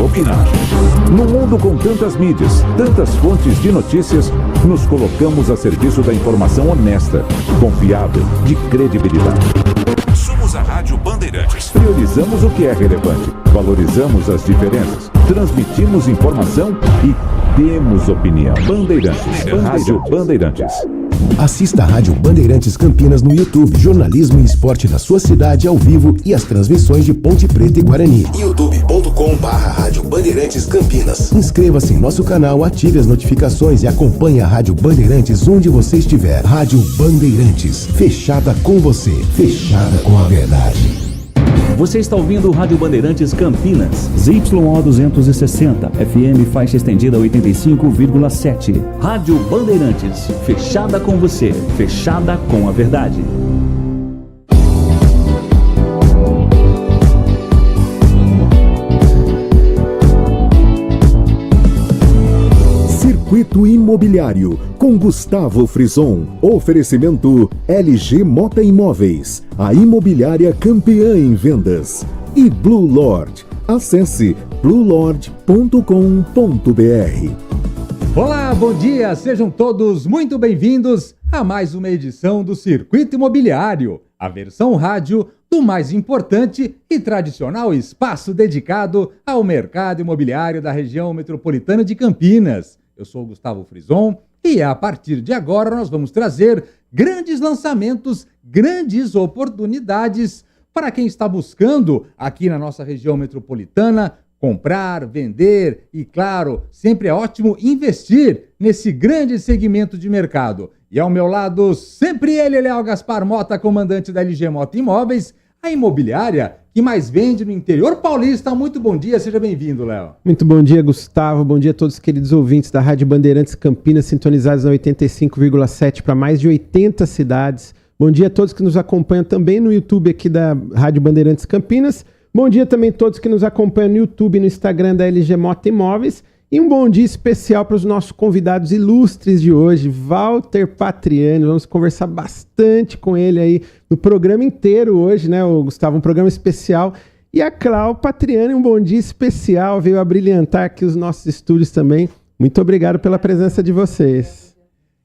opinar. No mundo com tantas mídias, tantas fontes de notícias, nos colocamos a serviço da informação honesta, confiável, de credibilidade. Somos a Rádio Bandeirantes. Priorizamos o que é relevante, valorizamos as diferenças, transmitimos informação e temos opinião. Bandeirantes. Rádio Bandeirantes. Assista a Rádio Bandeirantes Campinas no YouTube. Jornalismo e esporte da sua cidade ao vivo e as transmissões de Ponte Preta e Guarani. youtube.com/Rádio Bandeirantes Campinas. Inscreva-se em nosso canal, ative as notificações e acompanhe a Rádio Bandeirantes onde você estiver. Rádio Bandeirantes. Fechada com você. Fechada com a verdade. Você está ouvindo o Rádio Bandeirantes Campinas, ZYO 260, FM faixa estendida 85,7. Rádio Bandeirantes, fechada com você, fechada com a verdade. Circuito Imobiliário, com Gustavo Frison. Oferecimento LG Mota Imóveis, a imobiliária campeã em vendas. E Blue Lord. Acesse bluelord.com.br. Olá, bom dia, sejam todos muito bem-vindos a mais uma edição do Circuito Imobiliário, a versão rádio do mais importante e tradicional espaço dedicado ao mercado imobiliário da região metropolitana de Campinas. Eu sou o Gustavo Frison e a partir de agora nós vamos trazer grandes lançamentos, grandes oportunidades para quem está buscando aqui na nossa região metropolitana comprar, vender e, claro, sempre é ótimo investir nesse grande segmento de mercado. E ao meu lado, sempre ele, Léo Gaspar Mota, comandante da LG Mota Imóveis, a imobiliária que mais vende no interior paulista. Muito bom dia, seja bem-vindo, Léo. Muito bom dia, Gustavo. Bom dia a todos os queridos ouvintes da Rádio Bandeirantes Campinas, sintonizados na 85,7 para mais de 80 cidades. Bom dia a todos que nos acompanham também no YouTube aqui da Rádio Bandeirantes Campinas. Bom dia também a todos que nos acompanham no YouTube e no Instagram da LG Mota Imóveis. E um bom dia especial para os nossos convidados ilustres de hoje, Walter Patriani. Vamos conversar bastante com ele aí no programa inteiro hoje, né, Gustavo? Um programa especial. E a Clau Patriani, um bom dia especial, veio a brilhantar aqui os nossos estúdios também. Muito obrigado pela presença de vocês.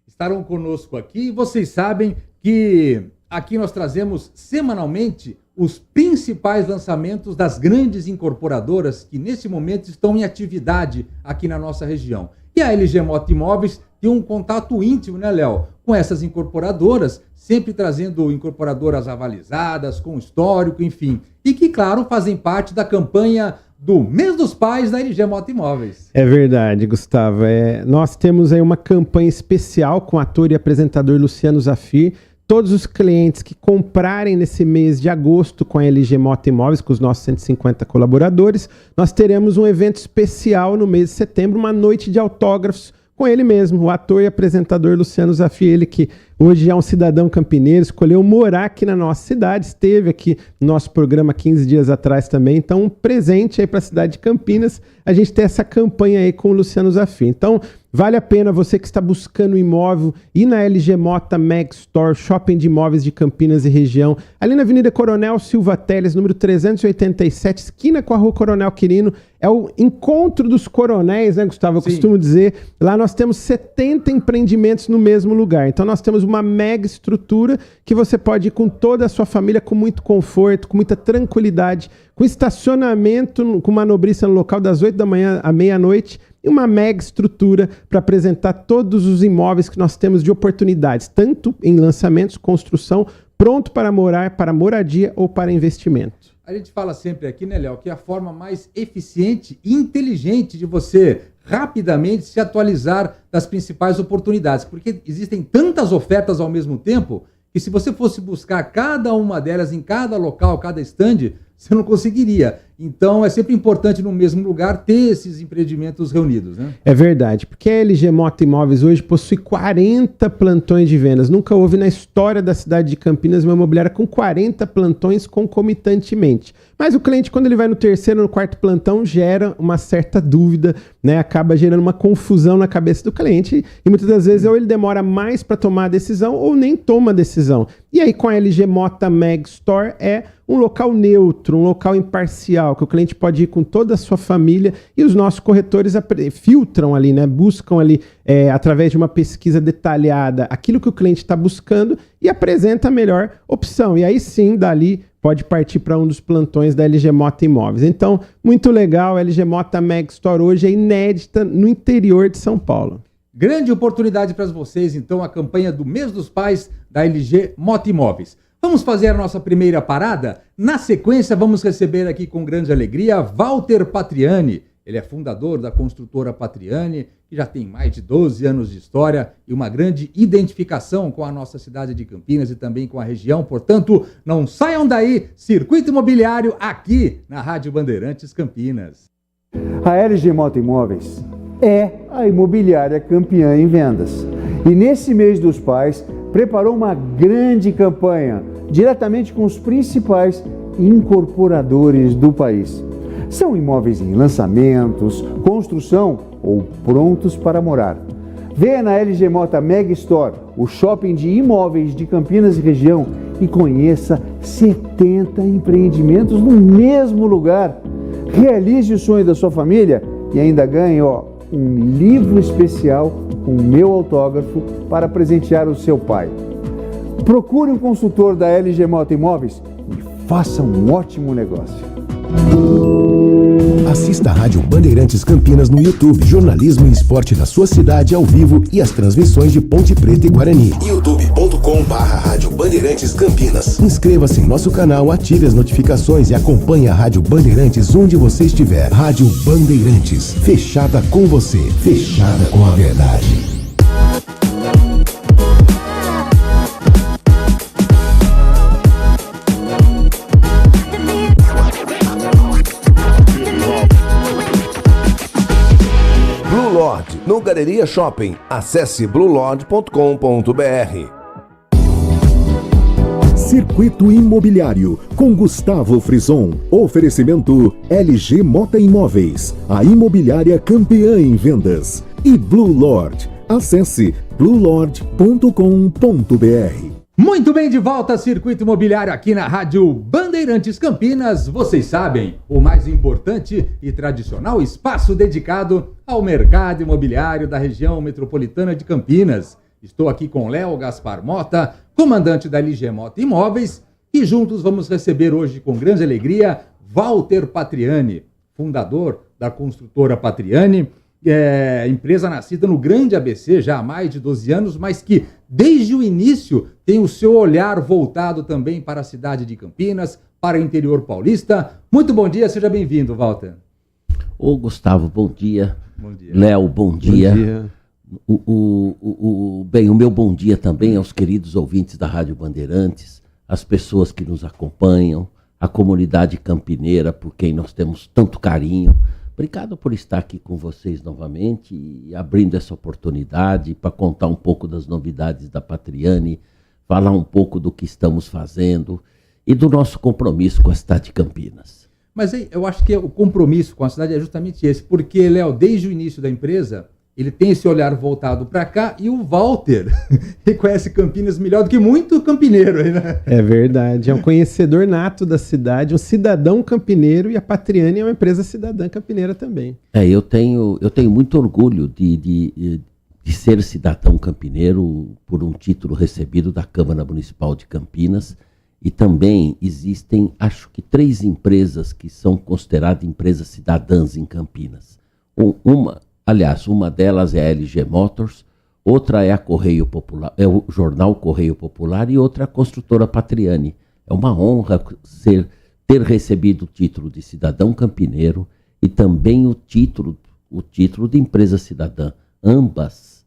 Estarão conosco aqui. Vocês sabem que aqui nós trazemos semanalmente os principais lançamentos das grandes incorporadoras que nesse momento estão em atividade aqui na nossa região. E a LG Mota Imóveis tem um contato íntimo, né, Léo, com essas incorporadoras, sempre trazendo incorporadoras avalizadas, com histórico, enfim, e que, claro, fazem parte da campanha do Mês dos Pais da LG Mota Imóveis. É verdade, Gustavo. Nós temos aí uma campanha especial com o ator e apresentador Luciano Zafir. Todos os clientes que comprarem nesse mês de agosto com a LG Mota Imóveis, com os nossos 150 colaboradores, nós teremos um evento especial no mês de setembro, uma noite de autógrafos com ele mesmo, o ator e apresentador Luciano Zafir, ele que hoje é um cidadão campineiro, escolheu morar aqui na nossa cidade, esteve aqui no nosso programa 15 dias atrás também, então um presente aí para a cidade de Campinas, a gente tem essa campanha aí com o Luciano Zafir. Então, vale a pena você que está buscando um imóvel ir na LG Mota Mag Store, shopping de imóveis de Campinas e região, ali na Avenida Coronel Silva Teles, número 387, esquina com a Rua Coronel Quirino. É o encontro dos coronéis, né, Gustavo? Eu costumo dizer. Lá nós temos 70 empreendimentos no mesmo lugar. Então nós temos uma mega estrutura que você pode ir com toda a sua família com muito conforto, com muita tranquilidade, com estacionamento, com manobrista no local das 8 da manhã à meia-noite. E uma mega estrutura para apresentar todos os imóveis que nós temos de oportunidades, tanto em lançamentos, construção, pronto para morar, para moradia ou para investimento. A gente fala sempre aqui, né, Léo, que é a forma mais eficiente e inteligente de você rapidamente se atualizar das principais oportunidades, porque existem tantas ofertas ao mesmo tempo que se você fosse buscar cada uma delas em cada local, cada stand, você não conseguiria. Então é sempre importante no mesmo lugar ter esses empreendimentos reunidos, né? É verdade, porque a LG Mota Imóveis hoje possui 40 plantões de vendas. Nunca houve na história da cidade de Campinas uma imobiliária com 40 plantões concomitantemente. Mas o cliente, quando ele vai no terceiro, no quarto plantão, gera uma certa dúvida, né? Acaba gerando uma confusão na cabeça do cliente e muitas das vezes ou ele demora mais para tomar a decisão ou nem toma a decisão. E aí com a LG Mota Mag Store é um local neutro, um local imparcial, que o cliente pode ir com toda a sua família e os nossos corretores filtram ali, né? Buscam ali, através de uma pesquisa detalhada, aquilo que o cliente está buscando e apresenta a melhor opção. E aí sim, dali, pode partir para um dos plantões da LG Mota Imóveis. Então, muito legal, a LG Mota Mag Store hoje é inédita no interior de São Paulo. Grande oportunidade para vocês, então, a campanha do Mês dos Pais da LG Mota Imóveis. Vamos fazer a nossa primeira parada? Na sequência, vamos receber aqui com grande alegria Walter Patriani. Ele é fundador da construtora Patriani, que já tem mais de 12 anos de história e uma grande identificação com a nossa cidade de Campinas e também com a região. Portanto, não saiam daí, Circuito Imobiliário aqui na Rádio Bandeirantes Campinas. A LG Mota Imóveis é a imobiliária campeã em vendas. E nesse mês dos pais, preparou uma grande campanha diretamente com os principais incorporadores do país. São imóveis em lançamentos, construção ou prontos para morar. Venha na LG Mota Mag Store, o shopping de imóveis de Campinas e região, e conheça 70 empreendimentos no mesmo lugar. Realize o sonho da sua família e ainda ganhe um livro especial com meu autógrafo para presentear o seu pai. Procure um consultor da LG Mota Imóveis e faça um ótimo negócio. Assista a Rádio Bandeirantes Campinas no YouTube, jornalismo e esporte da sua cidade ao vivo e as transmissões de Ponte Preta e Guarani. youtube.com/Rádio Bandeirantes Campinas. Inscreva-se em nosso canal, ative as notificações e acompanhe a Rádio Bandeirantes onde você estiver. Rádio Bandeirantes, fechada com você, fechada com a verdade. No Galeria Shopping, acesse bluelord.com.br. Circuito Imobiliário com Gustavo Frison. Oferecimento LG Mota Imóveis, a imobiliária campeã em vendas. E Blue Lord. Acesse bluelord.com.br. Muito bem, de volta a Circuito Imobiliário aqui na Rádio Bandeirantes Campinas. Vocês sabem, o mais importante e tradicional espaço dedicado ao mercado imobiliário da região metropolitana de Campinas. Estou aqui com Léo Gaspar Mota, comandante da LG Mota Imóveis, e juntos vamos receber hoje com grande alegria Walter Patriani, fundador da construtora Patriani, empresa nascida no grande ABC já há mais de 12 anos, mas que desde o início tem o seu olhar voltado também para a cidade de Campinas, para o interior paulista. Muito bom dia, seja bem-vindo, Walter. Ô Gustavo, bom dia. Bom dia. Léo, bom dia. Bom dia. Bem, o meu bom dia também aos queridos ouvintes da Rádio Bandeirantes, as pessoas que nos acompanham, a comunidade campineira por quem nós temos tanto carinho. Obrigado por estar aqui com vocês novamente e abrindo essa oportunidade para contar um pouco das novidades da Patriani, falar um pouco do que estamos fazendo e do nosso compromisso com a cidade de Campinas. Mas eu acho que o compromisso com a cidade é justamente esse, porque, Léo, desde o início da empresa, ele tem esse olhar voltado para cá e o Walter reconhece Campinas melhor do que muito campineiro aí, né? É verdade, é um conhecedor nato da cidade, um cidadão campineiro, e a Patriani é uma empresa cidadã campineira também. Eu tenho muito orgulho de ser cidadão campineiro por um título recebido da Câmara Municipal de Campinas, e também existem, acho que 3 empresas que são consideradas empresas cidadãs em Campinas. Uma delas é a LG Motors, outra é a Correio Popular, é o jornal Correio Popular, e outra é a construtora Patriani. É uma honra ter recebido o título de cidadão campineiro e também o título de empresa cidadã. Ambos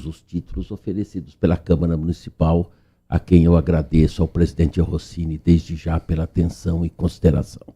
os títulos oferecidos pela Câmara Municipal, a quem eu agradeço, ao presidente Rossini, desde já pela atenção e consideração.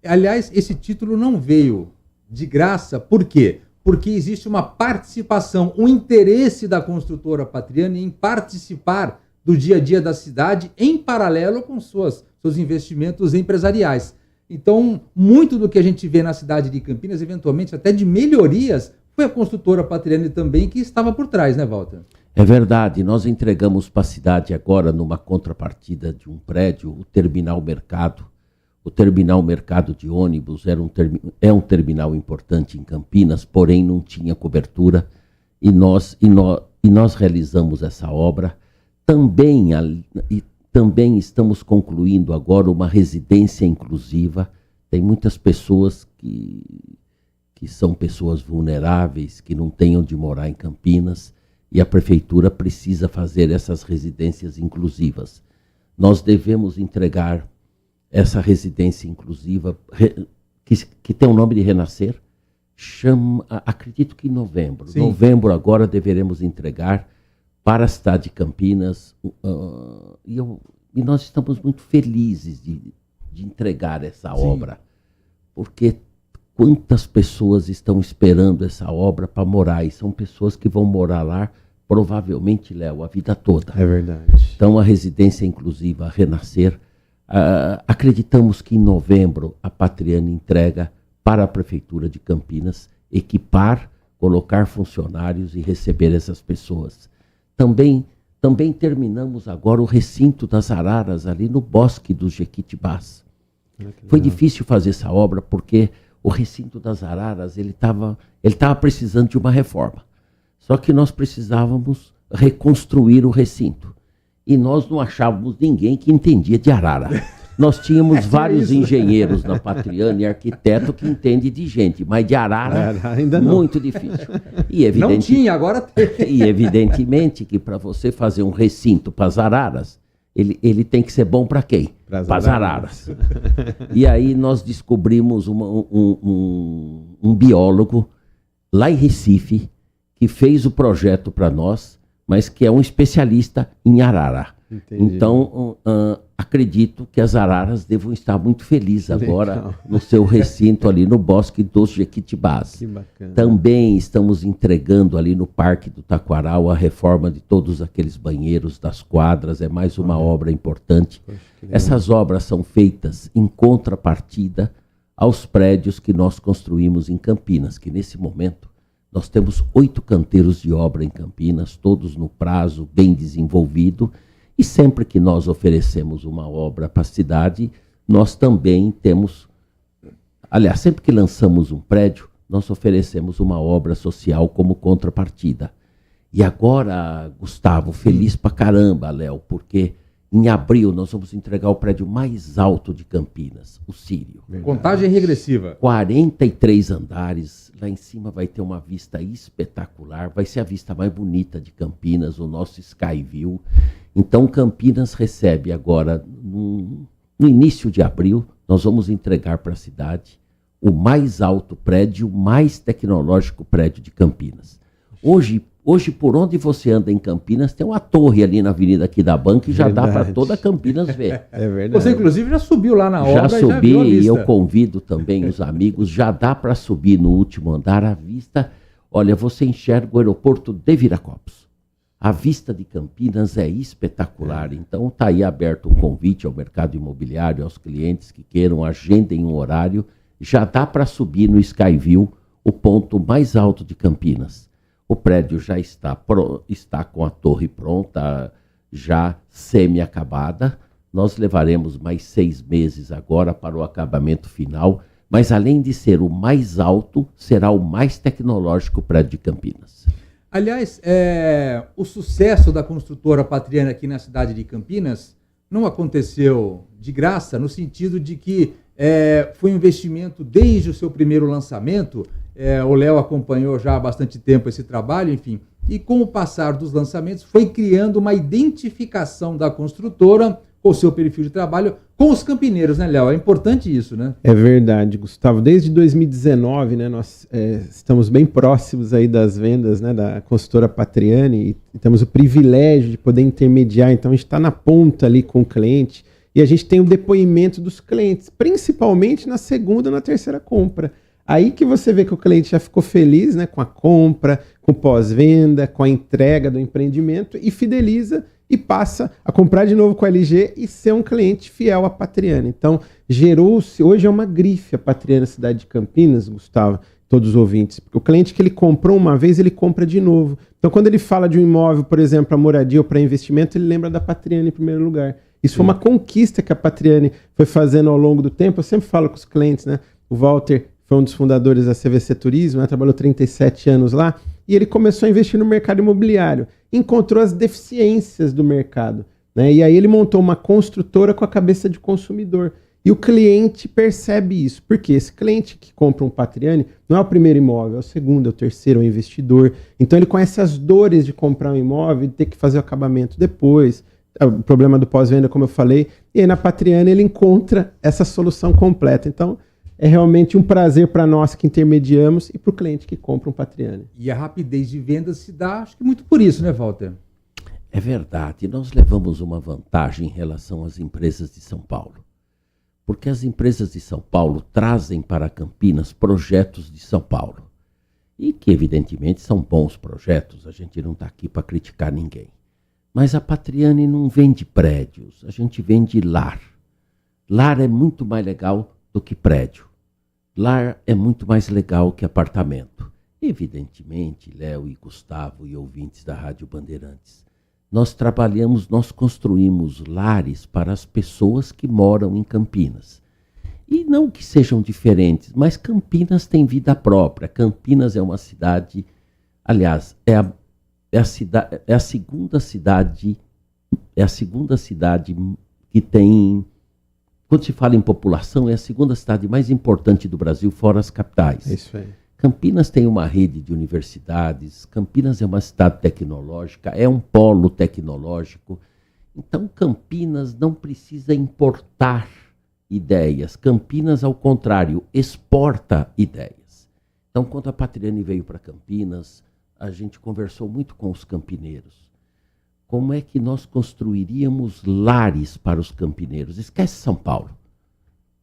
Aliás, esse título não veio de graça, por quê? Porque existe uma participação, um interesse da construtora Patriani em participar do dia a dia da cidade em paralelo com seus investimentos empresariais. Então, muito do que a gente vê na cidade de Campinas, eventualmente até de melhorias, foi a construtora Patriani também que estava por trás, né, Walter? É verdade, nós entregamos para a cidade agora, numa contrapartida de um prédio, o Terminal Mercado. O Terminal Mercado de ônibus é um terminal importante em Campinas, porém não tinha cobertura, e nós realizamos essa obra. Também estamos concluindo agora uma residência inclusiva. Tem muitas pessoas que são pessoas vulneráveis, que não têm onde morar em Campinas, e a prefeitura precisa fazer essas residências inclusivas. Nós devemos entregar essa residência inclusiva, que tem o nome de Renascer, acredito que em novembro. Sim. Novembro agora deveremos entregar para a cidade de Campinas, e nós estamos muito felizes de entregar essa obra, porque quantas pessoas estão esperando essa obra para morar, e são pessoas que vão morar lá, provavelmente, Léo, a vida toda. É verdade. Então, a residência inclusiva Renascer, acreditamos que em novembro a Patriani entrega para a Prefeitura de Campinas, equipar, colocar funcionários e receber essas pessoas. Também terminamos agora o recinto das araras ali no Bosque dos Jequitibás. Foi difícil fazer essa obra porque o recinto das araras ele estava precisando de uma reforma. Só que nós precisávamos reconstruir o recinto. E nós não achávamos ninguém que entendia de arara. Nós tínhamos vários engenheiros na Patriani, arquiteto que entende de gente, mas de arara ainda não. Muito difícil. Não tinha, agora tem. E evidentemente que para você fazer um recinto para as araras, ele tem que ser bom para quem? Para as araras. E aí nós descobrimos um biólogo lá em Recife que fez o projeto para nós, mas que é um especialista em arara. Entendi. Então, acredito que as araras devam estar muito felizes agora no seu recinto ali no Bosque dos Jequitibás. Que bacana. Também estamos entregando ali no Parque do Taquaral a reforma de todos aqueles banheiros das quadras, é mais uma obra importante. Poxa, essas obras são feitas em contrapartida aos prédios que nós construímos em Campinas, que nesse momento nós temos 8 canteiros de obra em Campinas, todos no prazo, bem desenvolvido. E sempre que nós oferecemos uma obra para a cidade, nós também temos... Aliás, sempre que lançamos um prédio, nós oferecemos uma obra social como contrapartida. E agora, Gustavo, feliz pra caramba, Léo, porque em abril nós vamos entregar o prédio mais alto de Campinas, o Sírio. Contagem regressiva. 43 andares, lá em cima vai ter uma vista espetacular, vai ser a vista mais bonita de Campinas, o nosso Skyview. Então Campinas recebe agora, no início de abril, nós vamos entregar para a cidade o mais alto prédio, o mais tecnológico prédio de Campinas. Hoje, por onde você anda em Campinas, tem uma torre ali na Avenida Aquidaban que já dá para toda Campinas ver. É verdade. Você, inclusive, já subiu lá na obra. Já subi e eu convido também os amigos. Já dá para subir no último andar. A vista, olha, você enxerga o aeroporto de Viracopos. A vista de Campinas é espetacular. Então está aí aberto um convite ao mercado imobiliário, aos clientes que queiram, agendem um horário. Já dá para subir no Skyview, o ponto mais alto de Campinas. O prédio já está com a torre pronta, já semi-acabada. Nós levaremos mais 6 meses agora para o acabamento final, mas além de ser o mais alto, será o mais tecnológico prédio de Campinas. Aliás, o sucesso da construtora Patriani aqui na cidade de Campinas não aconteceu de graça, no sentido de que foi um investimento desde o seu primeiro lançamento. O Léo acompanhou já há bastante tempo esse trabalho, enfim, e com o passar dos lançamentos foi criando uma identificação da construtora com o seu perfil de trabalho com os campineiros, né, Léo? É importante isso, né? É verdade, Gustavo. Desde 2019, né, nós estamos bem próximos aí das vendas, né, da consultora Patriani e temos o privilégio de poder intermediar, então a gente está na ponta ali com o cliente e a gente tem o depoimento dos clientes, principalmente na segunda e na terceira compra. Aí que você vê que o cliente já ficou feliz, né, com a compra, com o pós-venda, com a entrega do empreendimento e fideliza e passa a comprar de novo com a LG e ser um cliente fiel à Patriani. Então, gerou-se, hoje é uma grife a Patriani Cidade de Campinas, Gustavo, todos os ouvintes, porque o cliente que ele comprou uma vez, ele compra de novo. Então, quando ele fala de um imóvel, por exemplo, para moradia ou para investimento, ele lembra da Patriani em primeiro lugar. Isso foi uma conquista que a Patriani foi fazendo ao longo do tempo. Eu sempre falo com os clientes, né? O Walter foi um dos fundadores da CVC Turismo, né? Trabalhou 37 anos lá, e ele começou a investir no mercado imobiliário. Encontrou as deficiências do mercado, né? E aí ele montou uma construtora com a cabeça de consumidor. E o cliente percebe isso. Porque esse cliente que compra um Patriani não é o primeiro imóvel, é o segundo, é o terceiro, é o investidor. Então ele conhece as dores de comprar um imóvel e ter que fazer o acabamento depois. O problema do pós-venda, como eu falei. E aí na Patriani ele encontra essa solução completa. Então é realmente um prazer para nós que intermediamos e para o cliente que compra um Patriani. E a rapidez de venda se dá, acho que muito por isso, né, Walter? É verdade. Nós levamos uma vantagem em relação às empresas de São Paulo. Porque as empresas de São Paulo trazem para Campinas projetos de São Paulo. E que, evidentemente, são bons projetos. A gente não está aqui para criticar ninguém. Mas a Patriani não vende prédios. A gente vende lar. Lar é muito mais legal do que prédio. Lar é muito mais legal que apartamento. Evidentemente, Léo e Gustavo e ouvintes da Rádio Bandeirantes, nós construímos lares para as pessoas que moram em Campinas. E não que sejam diferentes, mas Campinas tem vida própria. Campinas é uma cidade, aliás, é a segunda cidade que tem, quando se fala em população, é a segunda cidade mais importante do Brasil, fora as capitais. É isso aí. Campinas tem uma rede de universidades, Campinas é uma cidade tecnológica, é um polo tecnológico. Então, Campinas não precisa importar ideias. Campinas, ao contrário, exporta ideias. Então, quando a Patriani veio para Campinas, a gente conversou muito com os campineiros. Como é que nós construiríamos lares para os campineiros? Esquece São Paulo.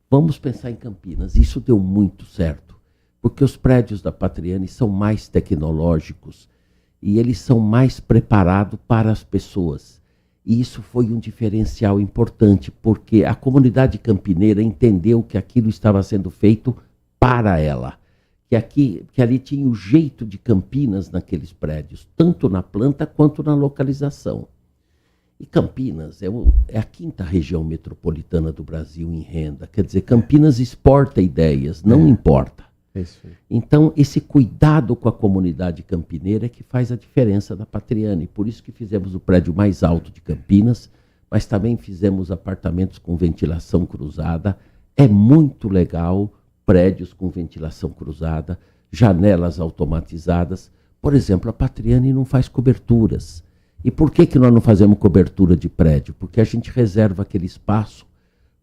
Vamos pensar em Campinas. Isso deu muito certo. Porque os prédios da Patriani são mais tecnológicos e eles são mais preparados para as pessoas. E isso foi um diferencial importante, porque a comunidade campineira entendeu que aquilo estava sendo feito para ela. Que ali tinha o jeito de Campinas naqueles prédios, tanto na planta quanto na localização. E Campinas é a quinta região metropolitana do Brasil em renda. Quer dizer, Campinas exporta ideias, não importa. Então, esse cuidado com a comunidade campineira é que faz a diferença da Patriani. Por isso que fizemos o prédio mais alto de Campinas, mas também fizemos apartamentos com ventilação cruzada. É muito legal, prédios com ventilação cruzada, janelas automatizadas. Por exemplo, a Patriani não faz coberturas. E por que nós não fazemos cobertura de prédio? Porque a gente reserva aquele espaço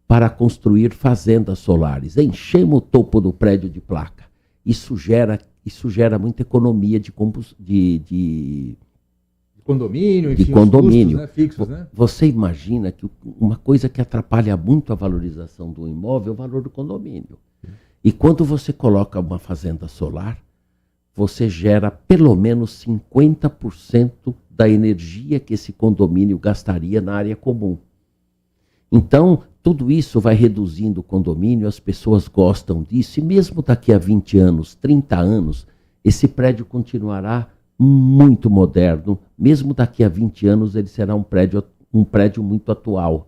para construir fazendas solares. Enchemos o topo do prédio de placa. Isso gera muita economia de condomínio, enfim, de condomínio. Custos, né, fixos, né? Você imagina que uma coisa que atrapalha muito a valorização do imóvel é o valor do condomínio. E quando você coloca uma fazenda solar, você gera pelo menos 50% da energia que esse condomínio gastaria na área comum. Então, tudo isso vai reduzindo o condomínio, as pessoas gostam disso, e mesmo daqui a 20 anos, 30 anos, esse prédio continuará muito moderno. Mesmo daqui a 20 anos, ele será um prédio muito atual.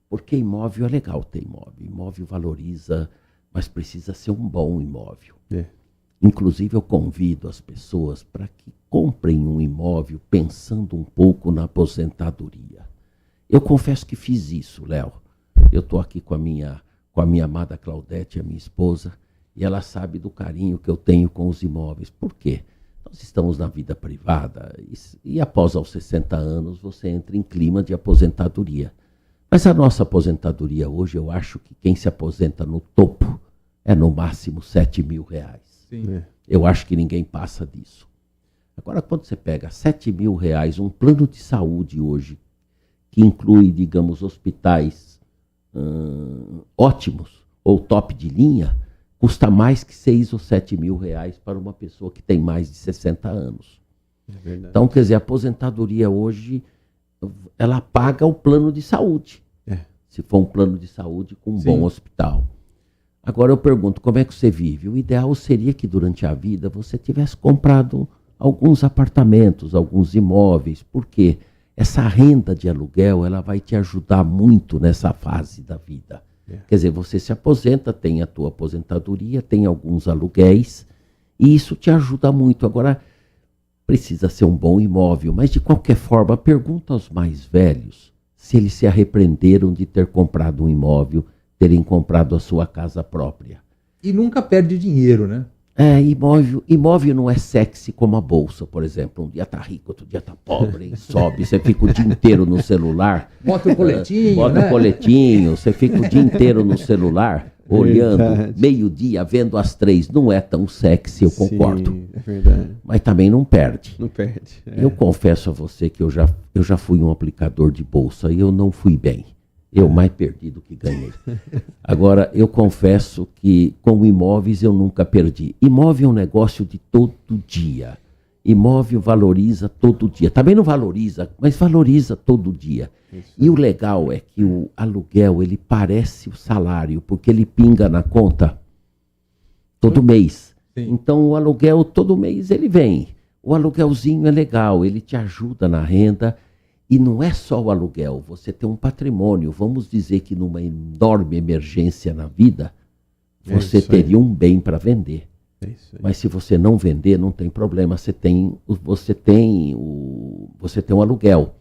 Porque imóvel é legal ter imóvel. Imóvel valoriza, mas precisa ser um bom imóvel. Inclusive, eu convido as pessoas para que comprem um imóvel pensando um pouco na aposentadoria. Eu confesso que fiz isso, Léo. Eu estou aqui com a minha amada Claudete, a minha esposa, e ela sabe do carinho que eu tenho com os imóveis. Por quê? Nós estamos na vida privada e após aos 60 anos você entra em clima de aposentadoria. Mas a nossa aposentadoria hoje, eu acho que quem se aposenta no topo é no máximo R$7.000. Sim. Eu acho que ninguém passa disso. Agora, quando você pega R$7.000, um plano de saúde hoje, que inclui, digamos, hospitais ótimos ou top de linha, custa mais que R$6.000 ou R$7.000 para uma pessoa que tem mais de 60 anos. Então, quer dizer, a aposentadoria hoje, ela paga o plano de saúde. Se for um plano de saúde com um bom hospital. Agora eu pergunto, como é que você vive? O ideal seria que durante a vida você tivesse comprado alguns apartamentos, alguns imóveis, porque essa renda de aluguel, ela vai te ajudar muito nessa fase da vida. Quer dizer, você se aposenta, tem a tua aposentadoria, tem alguns aluguéis, e isso te ajuda muito. Agora, precisa ser um bom imóvel, mas de qualquer forma, pergunta aos mais velhos se eles se arrependeram de ter comprado um imóvel, terem comprado a sua casa própria. E nunca perde dinheiro, né? Imóvel não é sexy como a bolsa, por exemplo. Um dia tá rico, outro dia tá pobre, e sobe, você fica o dia inteiro no celular. Bota o coletinho, o coletinho, você fica o dia inteiro no celular, olhando, meio-dia, vendo as 3. Não é tão sexy, eu concordo. É verdade. Mas também não perde. Não perde. Eu confesso a você que eu já fui um aplicador de bolsa e eu não fui bem. Eu mais perdi do que ganhei. Agora, eu confesso que com imóveis eu nunca perdi. Imóvel é um negócio de todo dia. Imóvel valoriza todo dia. Também não valoriza, mas valoriza todo dia. E o legal é que o aluguel, ele parece o salário, porque ele pinga na conta todo mês. Então, o aluguel todo mês ele vem. O aluguelzinho é legal, ele te ajuda na renda. E não é só o aluguel, você tem um patrimônio. Vamos dizer que numa enorme emergência na vida, você teria um bem para vender. Mas se você não vender, não tem problema, você tem um aluguel.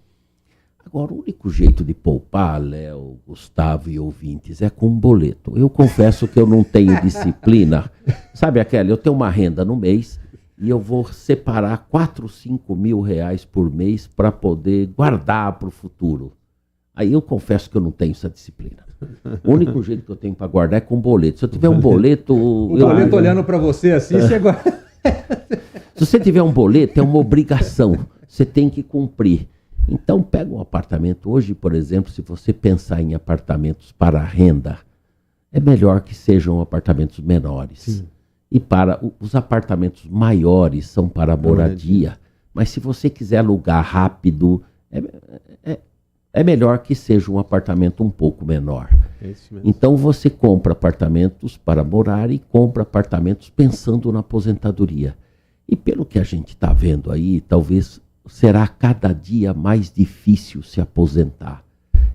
Agora, o único jeito de poupar, Léo, Gustavo e ouvintes, é com um boleto. Eu confesso que eu não tenho disciplina. Sabe aquela, eu tenho uma renda no mês, e eu vou separar 4, 5 mil reais por mês para poder guardar para o futuro. Aí eu confesso que eu não tenho essa disciplina. O único jeito que eu tenho para guardar é com boleto. Se eu tiver um boleto... boleto olhando para você assim, você guarda. Se você tiver um boleto, é uma obrigação. Você tem que cumprir. Então, pega um apartamento. Hoje, por exemplo, se você pensar em apartamentos para renda, é melhor que sejam apartamentos menores. Sim. E para os apartamentos maiores são para moradia, mas se você quiser alugar rápido, é melhor que seja um apartamento um pouco menor. É isso mesmo. Então você compra apartamentos para morar e compra apartamentos pensando na aposentadoria. E pelo que a gente está vendo aí, talvez será cada dia mais difícil se aposentar.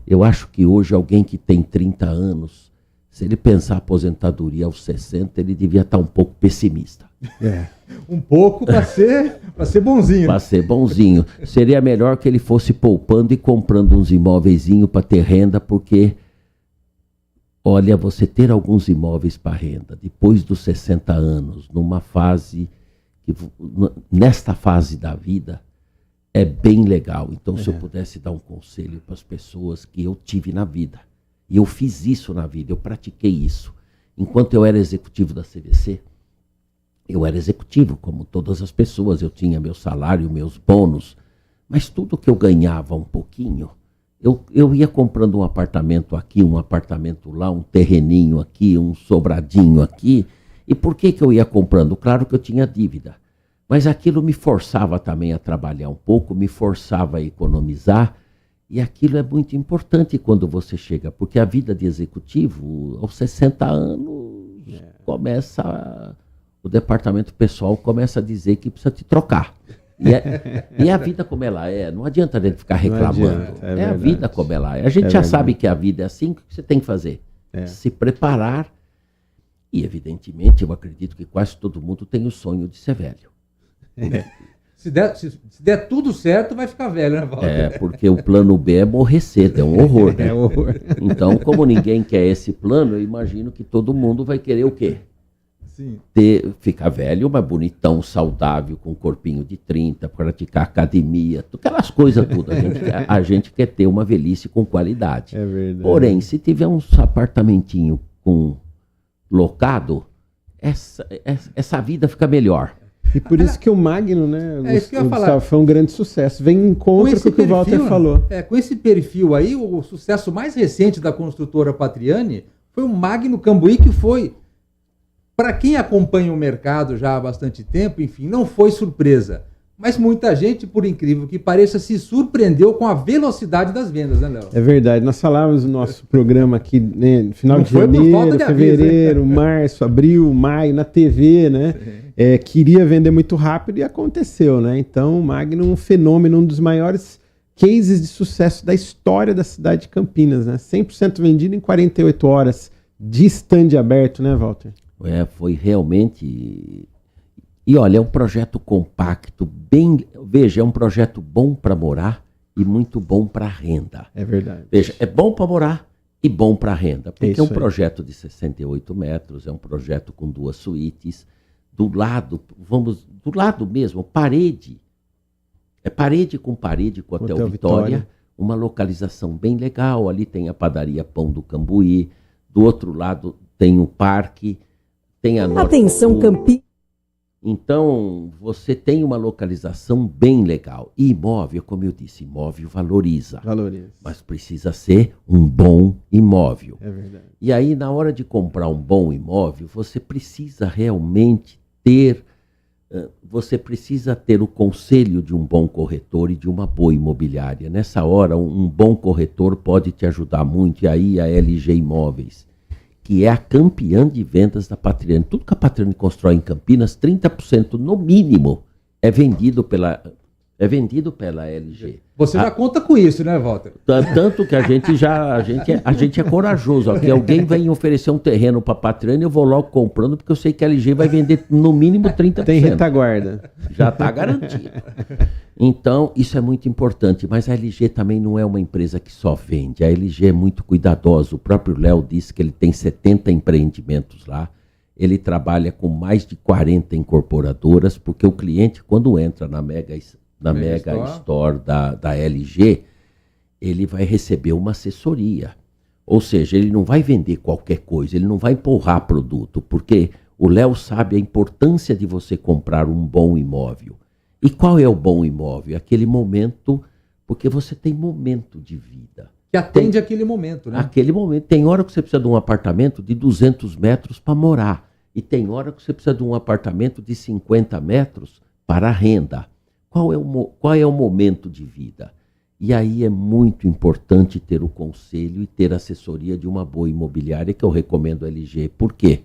Eu acho que hoje alguém que tem 30 anos, se ele pensar aposentadoria aos 60, ele devia estar um pouco pessimista. Um pouco para ser bonzinho. Para ser bonzinho. Seria melhor que ele fosse poupando e comprando uns imóveizinhos para ter renda, porque, olha, você ter alguns imóveis para renda, depois dos 60 anos, nesta fase da vida, é bem legal. Então, se eu pudesse dar um conselho para as pessoas que eu tive na vida, e eu fiz isso na vida, eu pratiquei isso. Enquanto eu era executivo da CVC, eu era executivo, como todas as pessoas. Eu tinha meu salário, meus bônus. Mas tudo que eu ganhava um pouquinho, eu ia comprando um apartamento aqui, um apartamento lá, um terreninho aqui, um sobradinho aqui. E por que eu ia comprando? Claro que eu tinha dívida. Mas aquilo me forçava também a trabalhar um pouco, me forçava a economizar. E aquilo é muito importante quando você chega, porque a vida de executivo, aos 60 anos, o departamento pessoal começa a dizer que precisa te trocar. E a vida como ela é, não adianta a gente ficar reclamando. É a vida como ela é. A gente já sabe que a vida é assim, o que você tem que fazer? Se preparar. E, evidentemente, eu acredito que quase todo mundo tem o sonho de ser velho. Se der tudo certo, vai ficar velho, né, Walter? Porque o plano B é morrer cedo, é um horror, né? Então, como ninguém quer esse plano, eu imagino que todo mundo vai querer o quê? Sim. Ficar velho, mas bonitão, saudável, com um corpinho de 30, praticar academia, aquelas coisas tudo. A gente quer ter uma velhice com qualidade. É verdade. Porém, se tiver um apartamentinho locado, essa vida fica melhor. E por isso que o Magno, né, Gustavo, foi um grande sucesso. Vem em encontro com o que o Walter falou. Com esse perfil aí, o sucesso mais recente da construtora Patriani foi o Magno Cambuí, que foi, para quem acompanha o mercado já há bastante tempo, enfim, não foi surpresa. Mas muita gente, por incrível que pareça, se surpreendeu com a velocidade das vendas, né, Léo? É verdade. Nós falávamos no nosso programa aqui, né, no final de janeiro, fevereiro, março, abril, maio, na TV, né? Queria vender muito rápido e aconteceu, né? Então, o Magnum, um fenômeno, um dos maiores cases de sucesso da história da cidade de Campinas, né? 100% vendido em 48 horas de stand aberto, né, Walter? Foi realmente... E olha, é um projeto compacto, veja, é um projeto bom para morar e muito bom para renda. É verdade. Veja, é bom para morar e bom para renda, porque é um projeto de 68 metros, é um projeto com 2 suítes, do lado mesmo, parede. É parede com Hotel Vitória, uma localização bem legal, ali tem a padaria Pão do Cambuí, do outro lado tem o parque, tem a Atenção, Campi. Então, você tem uma localização bem legal. E imóvel, como eu disse, imóvel valoriza. Mas precisa ser um bom imóvel. É verdade. E aí, na hora de comprar um bom imóvel, você precisa realmente ter... Você precisa ter o conselho de um bom corretor e de uma boa imobiliária. Nessa hora, um bom corretor pode te ajudar muito. E aí, a LG Imóveis, que é a campeã de vendas da Patriani. Tudo que a Patriani constrói em Campinas, 30% no mínimo é vendido pela LG. Você já conta com isso, né, Walter? Tanto que a gente é corajoso. Ó, que alguém vem oferecer um terreno para a Patriani, eu vou logo comprando, porque eu sei que a LG vai vender no mínimo 30%. Tem retaguarda. Já está garantido. Então, isso é muito importante, mas a LG também não é uma empresa que só vende. A LG é muito cuidadosa. O próprio Léo disse que ele tem 70 empreendimentos lá. Ele trabalha com mais de 40 incorporadoras, porque o cliente, quando entra na Mega Store da LG, ele vai receber uma assessoria. Ou seja, ele não vai vender qualquer coisa, ele não vai empurrar produto, porque o Léo sabe a importância de você comprar um bom imóvel. E qual é o bom imóvel? Aquele momento, porque você tem momento de vida. Que atende aquele momento, né? Aquele momento. Tem hora que você precisa de um apartamento de 200 metros para morar. E tem hora que você precisa de um apartamento de 50 metros para renda. Qual é o momento de vida? E aí é muito importante ter o conselho e ter a assessoria de uma boa imobiliária, que eu recomendo a LG. Por quê?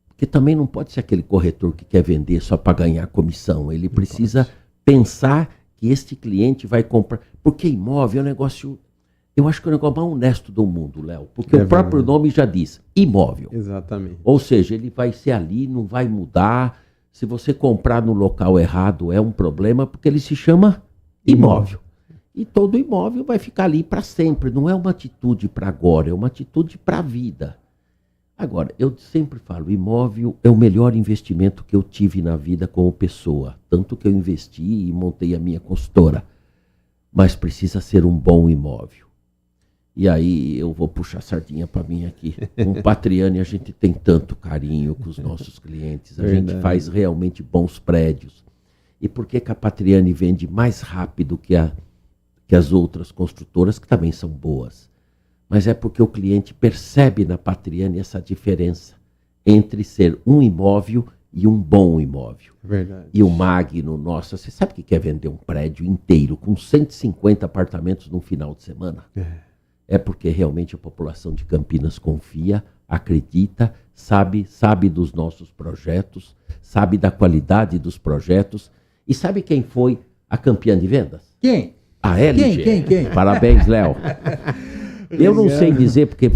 Porque também não pode ser aquele corretor que quer vender só para ganhar comissão. Ele precisa pensar que este cliente vai comprar. Porque imóvel é um negócio... Eu acho que é o negócio mais honesto do mundo, Léo. Porque o próprio nome já diz, imóvel. Exatamente. Ou seja, ele vai ser ali, não vai mudar. Se você comprar no local errado é um problema, porque ele se chama imóvel. E todo imóvel vai ficar ali para sempre. Não é uma atitude para agora, é uma atitude para a vida. Agora, eu sempre falo, imóvel é o melhor investimento que eu tive na vida como pessoa. Tanto que eu investi e montei a minha consultora. Mas precisa ser um bom imóvel. E aí eu vou puxar a sardinha para mim aqui. Com o Patriani a gente tem tanto carinho com os nossos clientes. A gente faz realmente bons prédios. E por que a Patriani vende mais rápido que as outras construtoras, que também são boas? Mas é porque o cliente percebe na Patriani essa diferença entre ser um imóvel e um bom imóvel. Verdade. E o Magno, nossa, você sabe o que é vender um prédio inteiro com 150 apartamentos num final de semana? É porque realmente a população de Campinas confia, acredita, sabe dos nossos projetos, sabe da qualidade dos projetos. E sabe quem foi a campeã de vendas? Quem? A LG. Quem? Parabéns, Léo. Eu não sei dizer, porque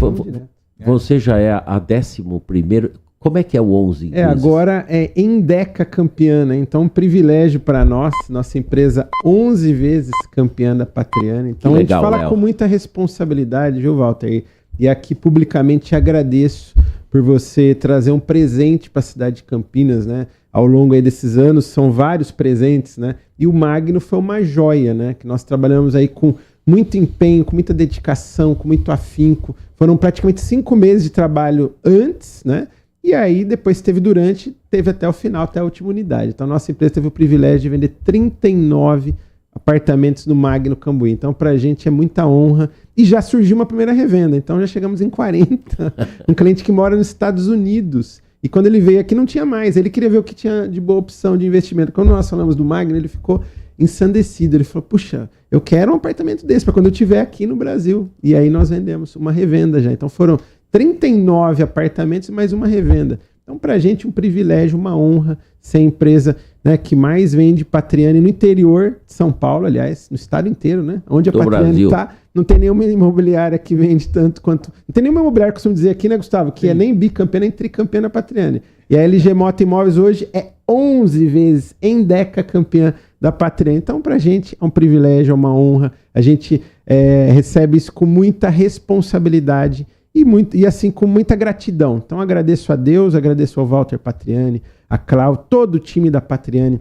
você já é a 11º. Como é que é o 11? Agora é Endeca campeã, né? Então, um privilégio para nós, nossa empresa 11 vezes campeã da Patriani. Então, legal, a gente fala Léo, com muita responsabilidade, viu, Walter? E aqui publicamente te agradeço por você trazer um presente para a cidade de Campinas, né? Ao longo aí desses anos, são vários presentes, né? E o Magno foi uma joia, né? Que nós trabalhamos aí com muito empenho, com muita dedicação, com muito afinco. Foram praticamente 5 meses de trabalho antes, né? E aí, depois teve até o final, até a última unidade. Então, a nossa empresa teve o privilégio de vender 39 apartamentos no Magno Cambuí. Então, pra gente é muita honra. E já surgiu uma primeira revenda. Então, já chegamos em 40. Um cliente que mora nos Estados Unidos E quando ele veio aqui não tinha mais. Ele queria ver o que tinha de boa opção de investimento. Quando nós falamos do Magno, ele ficou ensandecido. Ele falou, puxa, eu quero um apartamento desse para quando eu estiver aqui no Brasil. E aí nós vendemos uma revenda já. Então foram 39 apartamentos e mais uma revenda. Então, para a gente, um privilégio, uma honra ser a empresa, né, que mais vende Patriani no interior de São Paulo, aliás, no estado inteiro, né? Onde a Patriani está, não tem nenhuma imobiliária que vende tanto quanto... Não tem nenhuma imobiliária, costumo dizer aqui, né, Gustavo? Que é nem bicampeã, nem tricampeã na Patriani. E a LG Moto Imóveis hoje é 11 vezes em Deca campeã da Patriani. Então, para a gente, é um privilégio, é uma honra. A gente recebe isso com muita responsabilidade e assim, com muita gratidão. Então, agradeço a Deus, agradeço ao Walter Patriani, a Cláudia, todo o time da Patriani.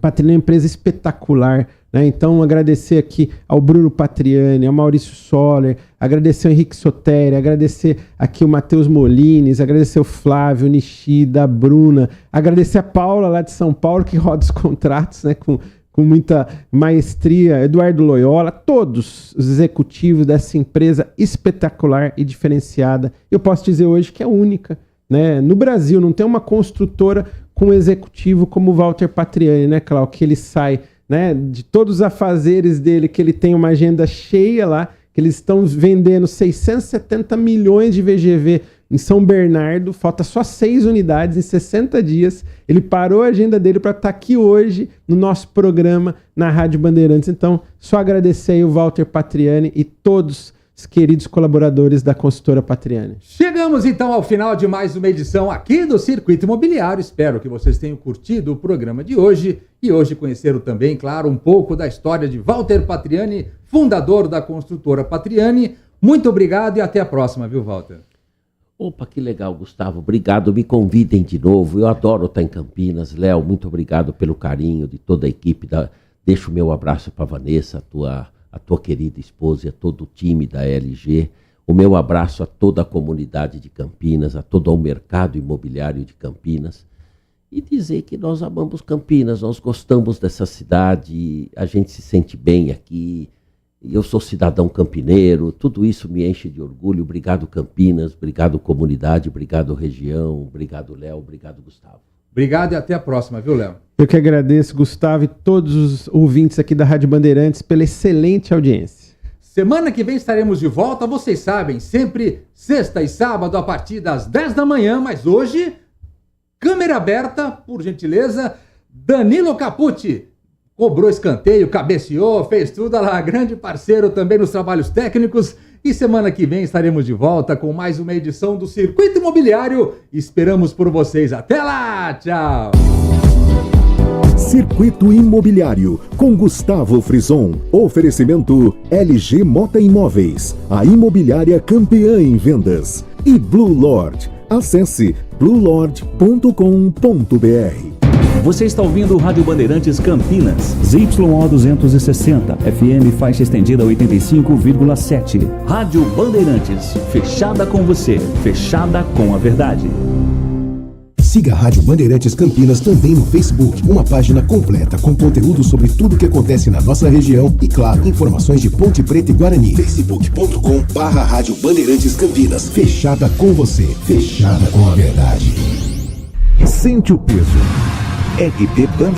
Patriani é uma empresa espetacular, né? Então, agradecer aqui ao Bruno Patriani, ao Maurício Soller, agradecer ao Henrique Soteri, agradecer aqui o Matheus Molines, agradecer o Flávio, o Nishida, a Bruna, agradecer a Paula lá de São Paulo, que roda os contratos, né, com muita maestria, Eduardo Loyola, todos os executivos dessa empresa espetacular e diferenciada. Eu posso dizer hoje que é única, né? No Brasil não tem uma construtora com um executivo como o Walter Patriani, né, Cláudio? Que ele sai, né, de todos os afazeres dele, que ele tem uma agenda cheia lá, que eles estão vendendo 670 milhões de VGV em São Bernardo, falta só 6 unidades em 60 dias. Ele parou a agenda dele para estar aqui hoje no nosso programa na Rádio Bandeirantes. Então, só agradecer aí o Walter Patriani e todos os queridos colaboradores da consultora Patriani. Chegamos então ao final de mais uma edição aqui do Circuito Imobiliário. Espero que vocês tenham curtido o programa de hoje e hoje conheceram também, claro, um pouco da história de Walter Patriani, fundador da construtora Patriani. Muito obrigado e até a próxima, viu, Walter? Opa, que legal, Gustavo. Obrigado. Me convidem de novo. Eu adoro estar em Campinas. Léo, muito obrigado pelo carinho de toda a equipe. Deixo o meu abraço para a Vanessa, a tua querida esposa e a todo o time da LG. O meu abraço a toda a comunidade de Campinas, a todo o mercado imobiliário de Campinas. E dizer que nós amamos Campinas, nós gostamos dessa cidade, a gente se sente bem aqui. Eu sou cidadão campineiro, tudo isso me enche de orgulho. Obrigado, Campinas, obrigado, comunidade, obrigado, região, obrigado, Léo, obrigado, Gustavo. Obrigado e até a próxima, viu, Léo? Eu que agradeço, Gustavo, e todos os ouvintes aqui da Rádio Bandeirantes pela excelente audiência. Semana que vem estaremos de volta, vocês sabem, sempre sexta e sábado a partir das 10 da manhã, mas hoje, câmera aberta, por gentileza, Danilo Capucci. Cobrou escanteio, cabeceou, fez tudo, lá, grande parceiro também nos trabalhos técnicos. E semana que vem estaremos de volta com mais uma edição do Circuito Imobiliário. Esperamos por vocês. Até lá, tchau! Circuito Imobiliário, com Gustavo Frison. Oferecimento LG Motta Imóveis, a imobiliária campeã em vendas. E Blue Lord. Acesse bluelord.com.br. Você está ouvindo o Rádio Bandeirantes Campinas, ZYO 260, FM faixa estendida 85,7. Rádio Bandeirantes, fechada com você, fechada com a verdade. Siga a Rádio Bandeirantes Campinas também no Facebook, uma página completa com conteúdo sobre tudo que acontece na nossa região e, claro, informações de Ponte Preta e Guarani. facebook.com/Rádio Bandeirantes Campinas. Fechada com você, fechada com a verdade. Sente o peso. RP Band.